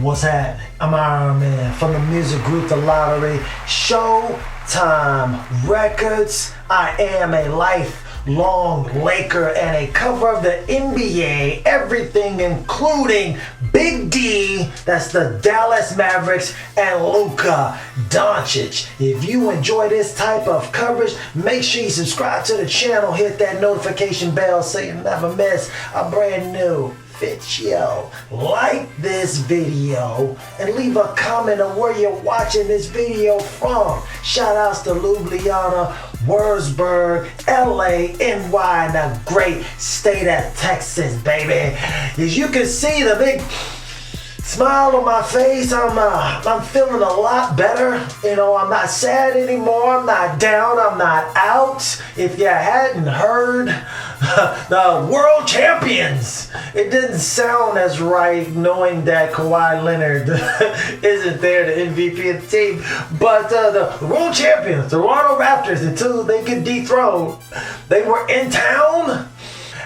What's happening? I'm Iron Man from the music group theLottory. Showtime Records. I am a lifelong Laker and a cover of the NBA. Everything including Big D, that's the Dallas Mavericks, and Luka Doncic. If you enjoy this type of coverage, make sure you subscribe to the channel. Hit that notification bell so you never miss a brand new video. Like this video and leave a comment on where you're watching this video from. Shout outs to Ljubljana, Wurzburg, LA, NY, and the great state of Texas, baby. As you can see, the big smile on my face, I'm feeling a lot better. You know, I'm not sad anymore. I'm not down. I'm not out. If you hadn't heard, the world champions. It didn't sound as right knowing that Kawhi Leonard isn't there, the MVP of the team. But the world champions, the Toronto Raptors, until they get dethroned, they were in town.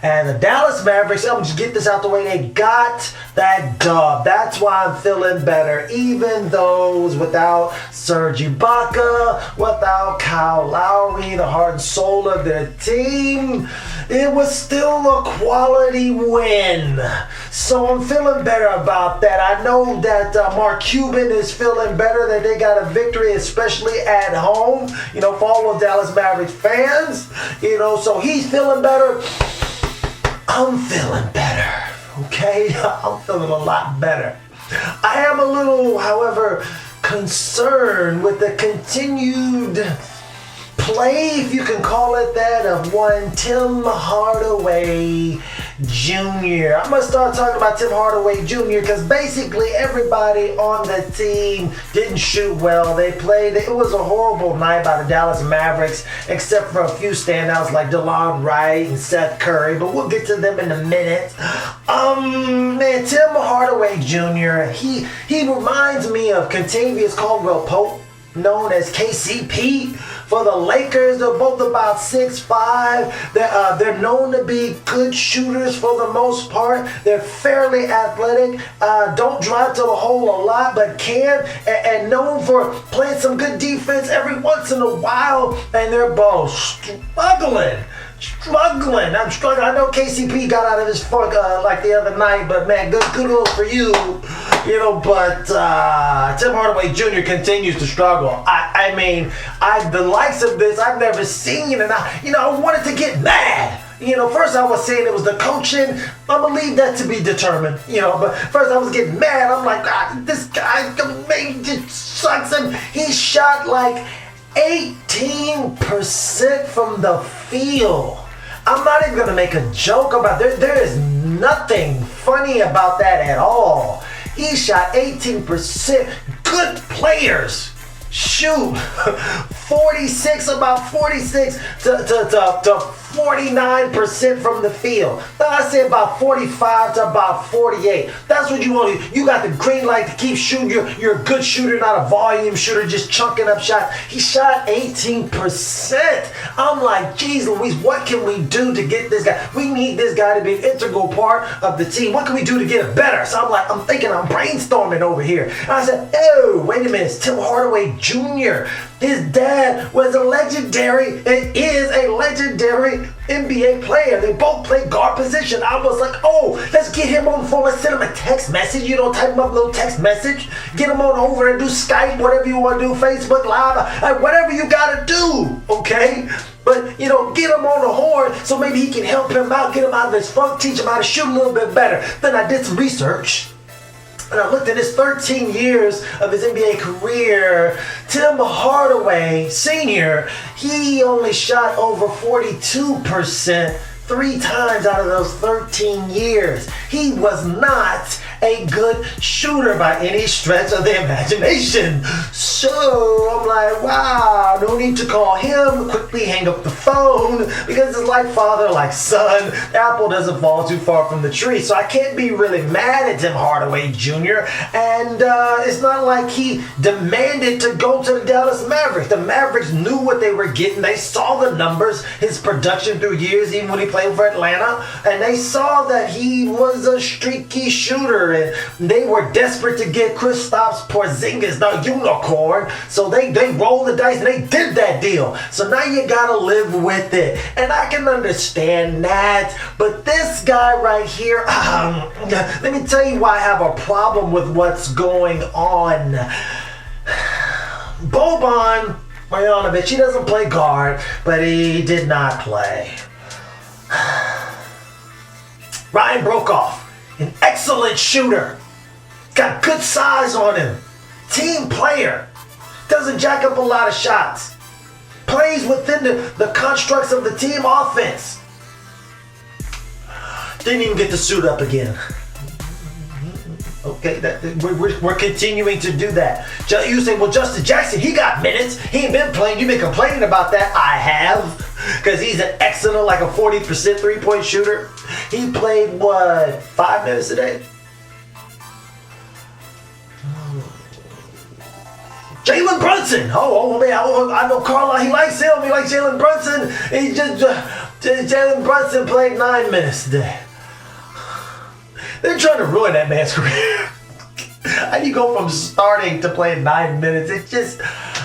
And the Dallas Mavericks, I'm just get this out the way, they got that dub. That's why I'm feeling better. Even those without Serge Ibaka, without Kyle Lowry, the heart and soul of their team, it was still a quality win. So I'm feeling better about that. I know that Mark Cuban is feeling better, that they got a victory, especially at home, you know, for all the Dallas Mavericks fans, you know, so he's feeling better. I'm feeling better, okay? I'm feeling a lot better. I am a little, however, concerned with the continued play, if you can call it that, of one Tim Hardaway Jr. I'm going to start talking about Tim Hardaway Jr. because basically everybody on the team didn't shoot well. They played, it was a horrible night by the Dallas Mavericks, except for a few standouts like DeLon Wright and Seth Curry, but we'll get to them in a minute. Man, Tim Hardaway Jr., he reminds me of Kentavious Caldwell-Pope, known as KCP for the Lakers. They're both about 6'5". They're known to be good shooters for the most part. They're fairly athletic. Don't drive to the hole a lot, but can, and known for playing some good defense every once in a while. And they're both struggling. I'm struggling. I know KCP got out of his funk like the other night, but man, good kudos for you. You know, but Tim Hardaway Jr. continues to struggle. I mean, the likes of this I've never seen, and I wanted to get mad. You know, first I was saying it was the coaching. I'm gonna leave that to be determined. You know, but first I was getting mad. I'm like, this guy just sucks, and he shot like 18% from the field. I'm not even gonna make a joke about it. There is nothing funny about that at all. He shot 18%. Good players shoot 46 to 49% from the field. Now I say about 45 to about 48. That's what you want to do. You got the green light to keep shooting. You're a good shooter, not a volume shooter, just chunking up shots. He shot 18%. I'm like, geez Louise, what can we do to get this guy? We need this guy to be an integral part of the team. What can we do to get it better? So I'm thinking, I'm brainstorming over here. And I said, oh, wait a minute, it's Tim Hardaway Jr. His dad was a legendary, and is a legendary NBA player. They both play guard position. I was like, oh, let's get him on the phone. Let's send him a text message. You know, type him up a little text message. Get him on over and do Skype, whatever you want to do, Facebook Live, whatever you got to do, okay? But, you know, get him on the horn so maybe he can help him out, get him out of his funk, teach him how to shoot a little bit better. Then I did some research. And I looked at his 13 years of his NBA career. Tim Hardaway Sr., he only shot over 42% 3 times out of those 13 years. He was not a good shooter by any stretch of the imagination. So I'm like, wow, no need to call him. Quickly hang up the phone because it's like father, like son. The apple doesn't fall too far from the tree. So I can't be really mad at Tim Hardaway Jr. And it's not like he demanded to go to the Dallas Mavericks. The Mavericks knew what they were getting. They saw the numbers, his production through years, even when he played for Atlanta. And they saw that he was a streaky shooter. shooter, and they were desperate to get Kristaps Porzingis, the unicorn. So they rolled the dice and they did that deal. So now you gotta live with it. And I can understand that. But this guy right here, let me tell you why I have a problem with what's going on. Boban Marjanovic, he doesn't play guard, but he did not play. Ryan Brokoff, an excellent shooter. Got good size on him. Team player. Doesn't jack up a lot of shots. Plays within the constructs of the team offense. Didn't even get to suit up again. Okay, we're continuing to do that. You say, well, Justin Jackson, he got minutes. He ain't been playing. You've been complaining about that. I have. Because he's an excellent, like a 40% three-point shooter. He played, 5 minutes a day? Jalen Brunson. Oh man, I know Carlisle. He likes him. He likes Jalen Brunson. Jalen Brunson played 9 minutes a day. They're trying to ruin that man's career. How do you go from starting to playing 9 minutes? It's just,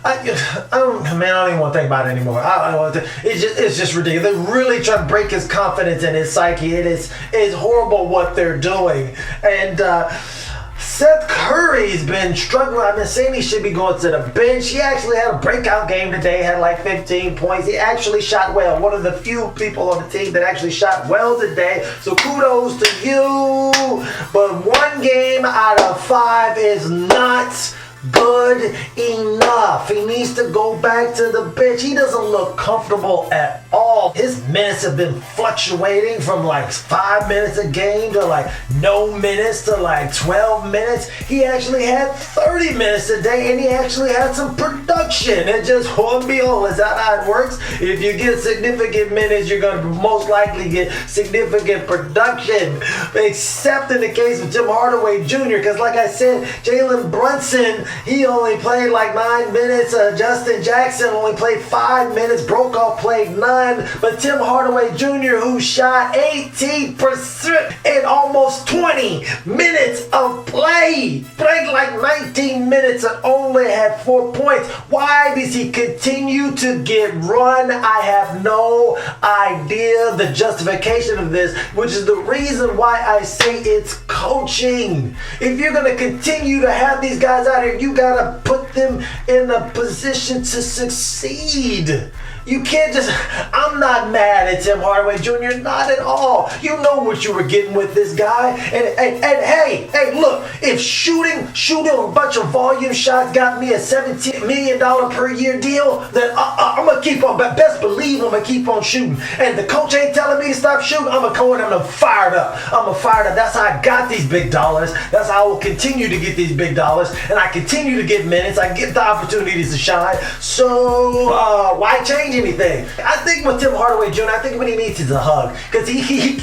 I don't even want to think about it anymore. It's just ridiculous. They're really trying to break his confidence and his psyche. It's horrible what they're doing. And Seth Curry's been struggling. I've been saying he should be going to the bench. He actually had a breakout game today, had like 15 points. He actually shot well. One of the few people on the team that actually shot well today. So kudos to you. But 1 game out of 5 is not good enough. He needs to go back to the bench. He doesn't look comfortable at all. His minutes have been fluctuating from like 5 minutes a game to like no minutes to like 12 minutes. He actually had 30 minutes a day and he actually had some production. And just behold, is that how it works? If you get significant minutes, you're going to most likely get significant production. Except in the case of Tim Hardaway Jr. Because like I said, Jalen Brunson, he only played like 9 minutes. Justin Jackson only played 5 minutes. Brokoff played none. But Tim Hardaway Jr., who shot 18% in almost 20 minutes of play, played like 19 minutes and only had 4 points. Why does he continue to get run? I have no idea the justification of this, which is the reason why I say it's coaching. If you're going to continue to have these guys out here, you gotta put them in a position to succeed. You can't just, I'm not mad at Tim Hardaway Jr., not at all. You know what you were getting with this guy. And hey, look, if shooting a bunch of volume shots got me a $17 million per year deal, then I'm going to keep on, but best believe I'm going to keep on shooting. And the coach ain't telling me to stop shooting, I'm going to go and I'm fired up. That's how I got these big dollars. That's how I will continue to get these big dollars. And I continue to get minutes. I get the opportunities to shine. So, why change anything? I think with Tim Hardaway Jr., I think what he needs is a hug. Because he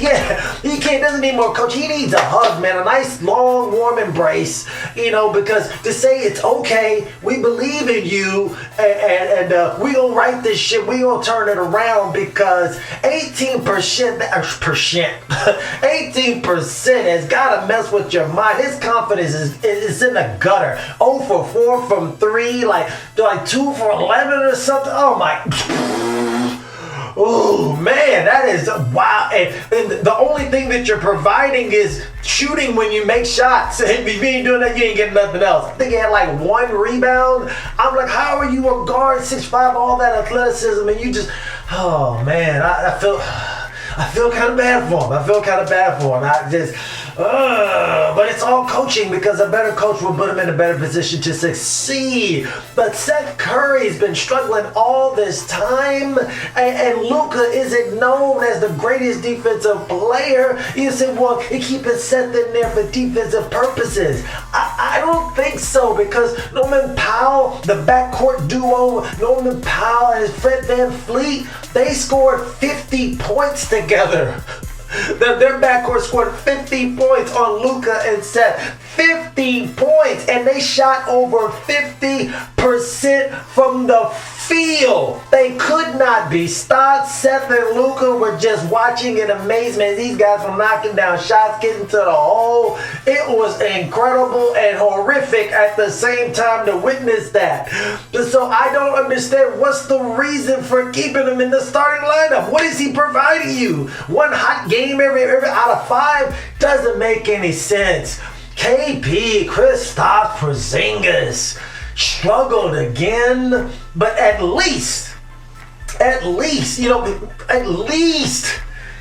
doesn't need more coach. He needs a hug, man. A nice, long, warm embrace. Because to say it's okay, we believe in you, and we gonna right this shit. We gonna turn it around because 18% has gotta mess with your mind. His confidence is in the gutter. 0 for 4 from 3, like 2 for 11 or something. Oh my. Oh man, that is wow. And the only thing that you're providing is shooting when you make shots. If you ain't doing that, you ain't getting nothing else. I think he had like 1 rebound. I'm like, how are you a guard, 6'5", all that athleticism, and you just, oh man, I feel kind of bad for him. But it's all coaching, because a better coach will put him in a better position to succeed. But Seth Curry's been struggling all this time, and Luka isn't known as the greatest defensive player. You say, well, he keeping Seth in there for defensive purposes. I don't think so, because Norman Powell, the backcourt duo, Norman Powell and Fred VanVleet, they scored 50 points together. Their backcourt scored 50 points on Luka and Seth. 50 points, and they shot over 50% from the feel. They could not be stopped. Seth and Luka were just watching in amazement. These guys were knocking down shots, getting to the hole. It was incredible and horrific at the same time to witness that. So I don't understand what's the reason for keeping him in the starting lineup. What is he providing you? One hot game every out of 5 doesn't make any sense. KP, Kristaps Porzingis struggled again, but at least,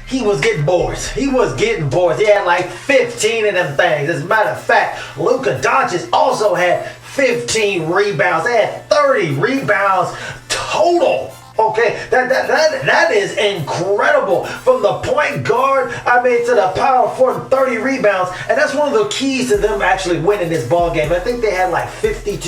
he was getting boards. He had like 15 of them things. As a matter of fact, Luka Doncic also had 15 rebounds. They had 30 rebounds total. Okay, that is incredible. From the point guard, to the power forward, 30 rebounds, and that's one of the keys to them actually winning this ball game. I think they had like 50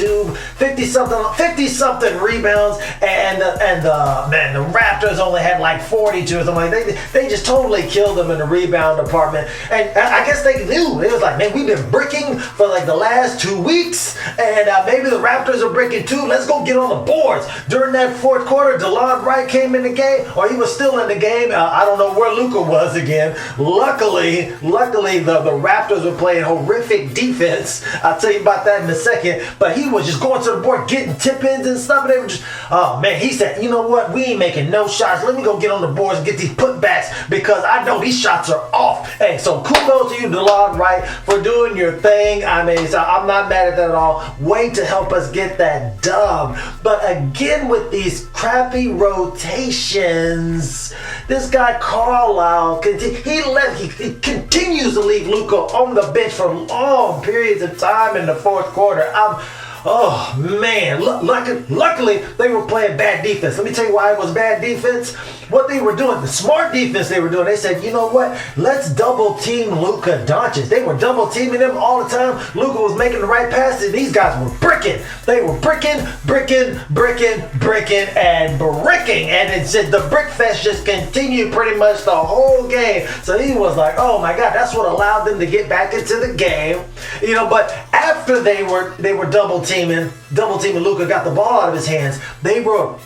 something rebounds, and the Raptors only had like 42 or something like that. They just totally killed them in the rebound department, and I guess they knew. It was like, man, we've been bricking for like the last 2 weeks, and maybe the Raptors are bricking too. Let's go get on the boards. During that fourth quarter, DeLon Wright came in the game, or he was still in the game. I don't know where Luka was again. Luckily, the Raptors were playing horrific defense. I'll tell you about that in a second. But he was just going to the board, getting tip-ins and stuff. And they were just, oh man, he said, you know what? We ain't making no shots. Let me go get on the boards and get these putbacks because I know these shots are off. Hey, so kudos to you, DeLon Wright, for doing your thing. So I'm not mad at that at all. Way to help us get that dub. But again, with these crappy rotations, this guy Carlisle, he continues to leave Luka on the bench for long periods of time in the fourth quarter. Oh man, luckily they were playing bad defense. Let me tell you why it was bad defense. What they were doing, the smart defense they were doing, they said, you know what, let's double team Luka Doncic. They were double teaming him all the time. Luka was making the right passes. These guys were bricking. They were bricking, and it said the brick fest just continued pretty much the whole game. So he was like, oh my God, that's what allowed them to get back into the game. But after they were double teaming Luka, got the ball out of his hands, they were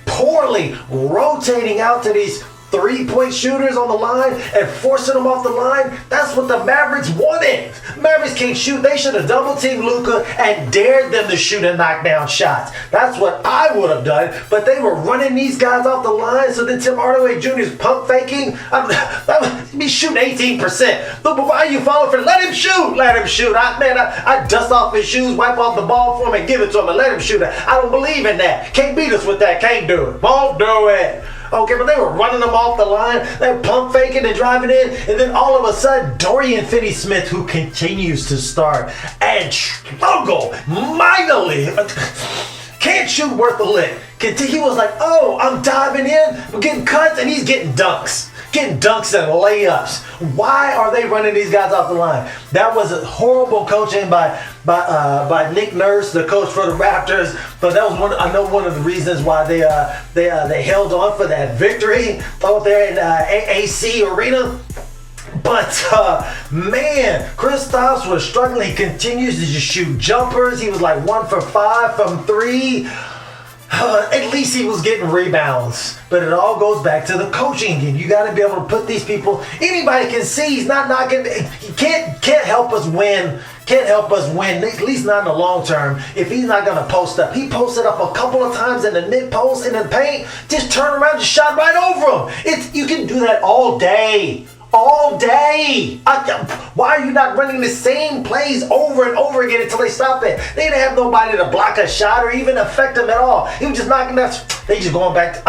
poorly rotating out to these 3-point shooters on the line and forcing them off the line. That's what the Mavericks wanted. Mavericks can't shoot. They should have double teamed Luka and dared them to shoot and knock down shots. That's what I would have done. But they were running these guys off the line. So then Tim Hardaway Jr. is pump faking. He's shooting 18%. But why are you falling for it? Let him shoot. I dust off his shoes, wipe off the ball for him, and give it to him and let him shoot it. I don't believe in that. Can't beat us with that. Can't do it. Won't do it. Okay, but they were running them off the line. They were pump faking and driving in. And then all of a sudden, Dorian Finney-Smith, who continues to start and struggle mightily, can't shoot worth a lick. He was like, oh, I'm diving in, I'm getting cuts, and he's getting dunks. Getting dunks and layups. Why are they running these guys off the line? That was a horrible coaching by Nick Nurse, the coach for the Raptors. But that was one of the reasons why they held on for that victory out there in AAC Arena. But, man, Kristaps was struggling. He continues to just shoot jumpers. He was like 1 for 5 from 3. At least he was getting rebounds. But it all goes back to the coaching again. You got to be able to put these people. Anybody can see he's not knocking. He can't help us win. Can't help us win, at least not in the long term, if he's not going to post up. He posted up a couple of times in the mid-post, in the paint, just turn around and shot right over him. You can do that all day. All day. Why are you not running the same plays over and over again until they stop it? They didn't have nobody to block a shot or even affect them at all. He was just knocking that. They just going back to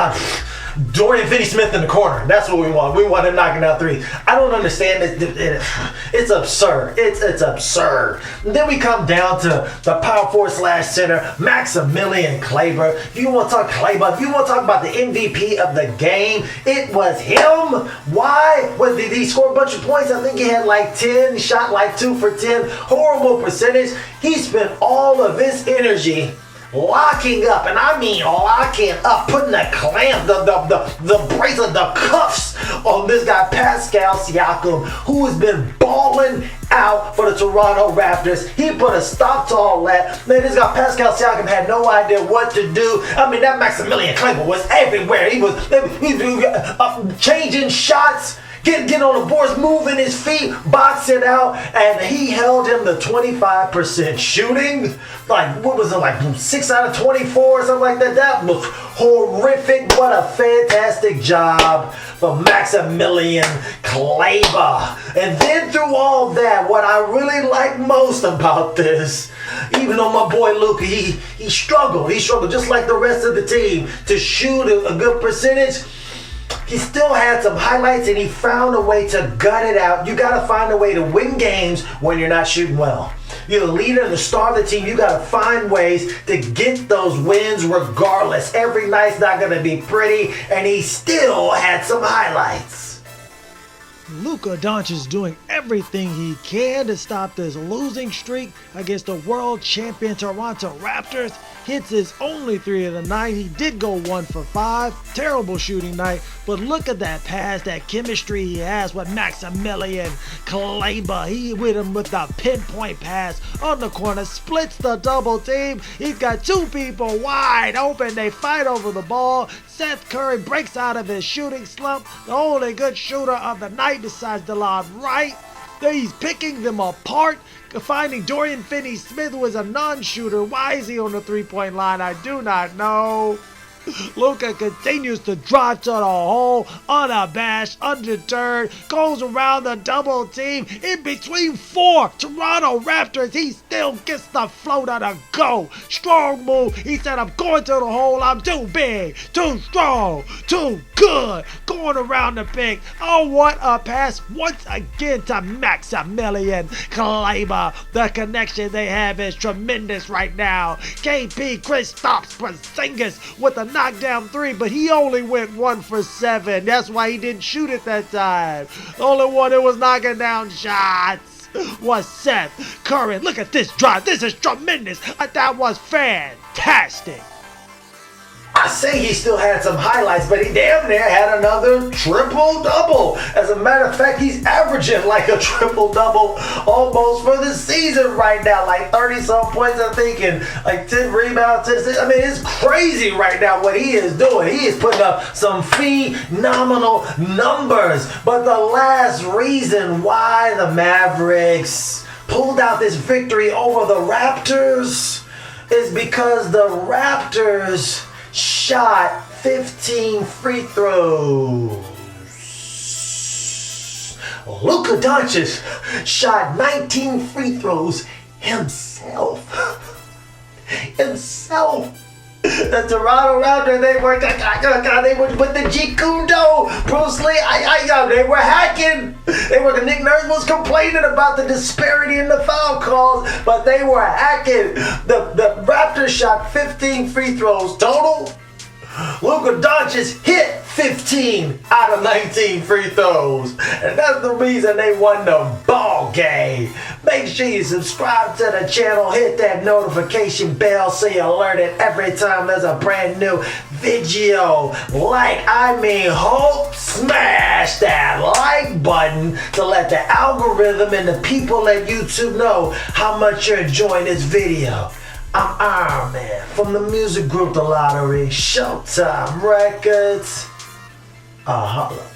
Dorian Finney-Smith in the corner. That's what we want. We want him knocking out threes. I don't understand it. It's absurd. It's absurd. And then we come down to the power forward / center, Maximilian Kleber. If you want to talk Kleber, if you want to talk about the MVP of the game, it was him. Why? Did he score a bunch of points? I think he had like 10. He shot like 2 for 10. Horrible percentage. He spent all of his energy locking up, and I mean locking up, putting the clamp, the bracelet, the cuffs on this guy Pascal Siakam, who has been balling out for the Toronto Raptors. He put a stop to all that. Man, this guy Pascal Siakam had no idea what to do. I mean, that Maximilian Kleber was everywhere. He was changing shots, getting on the boards, moving his feet, boxing out, and he held him to 25% shooting. Like, what was it, like 6 out of 24 or something like that? That was horrific. What a fantastic job for Maximilian Kleber. And then through all that, what I really like most about this, even though my boy Luka, he struggled just like the rest of the team to shoot a good percentage, he still had some highlights and he found a way to gut it out. You got to find a way to win games when you're not shooting well. You're the leader and the star of the team. You got to find ways to get those wins regardless. Every night's not going to be pretty, and he still had some highlights. Luka Doncic is doing everything he can to stop this losing streak against the world champion Toronto Raptors. Hits his only 3 of the night. He did go 1 for 5. Terrible shooting night. But look at that pass, that chemistry he has with Maximilian Kleber. He with him with the pinpoint pass on the corner. Splits the double team. He's got 2 people wide open. They fight over the ball. Seth Curry breaks out of his shooting slump. The only good shooter of the night decides to lob right. He's picking them apart, finding Dorian Finney-Smith, who is a non-shooter. Why is he on the three-point line? I do not know. Luka continues to drive to the hole, unabashed, undeterred, goes around the double team. In between 4 Toronto Raptors, he still gets the floater to go. Strong move. He said, I'm going to the hole. I'm too big, too strong, too good. Going around the pick. Oh, what a pass once again to Maximilian Kleber. The connection they have is tremendous right now. KP, Kristaps Porzingis with a knockdown 3, but he only went 1 for 7. That's why he didn't shoot it that time. The only one that was knocking down shots was Seth Curry. Look at this drive. This is tremendous. That was fantastic. I say he still had some highlights, but he damn near had another triple-double. As a matter of fact, he's averaging like a triple-double almost for the season right now. Like 30-some points, I think, and like 10 rebounds, 10 assists. I mean, it's crazy right now what he is doing. He is putting up some phenomenal numbers. But the last reason why the Mavericks pulled out this victory over the Raptors is because the Raptors shot 15 free throws. Luka Doncic shot 19 free throws himself. The Toronto Raptors, they were with the G Kundo, Bruce Lee, they were hacking. The Nick Nurse was complaining about the disparity in the foul calls, but they were hacking. The Raptors shot 15 free throws total. Luka Doncic hit 15 out of 19 free throws. And that's the reason they won the ball game. Make sure you subscribe to the channel, hit that notification bell so you're alerted every time there's a brand new video. Smash that like button to let the algorithm and the people at YouTube know how much you're enjoying this video. I'm Iron Man from the music group The Lottery, Showtime Records. Holla.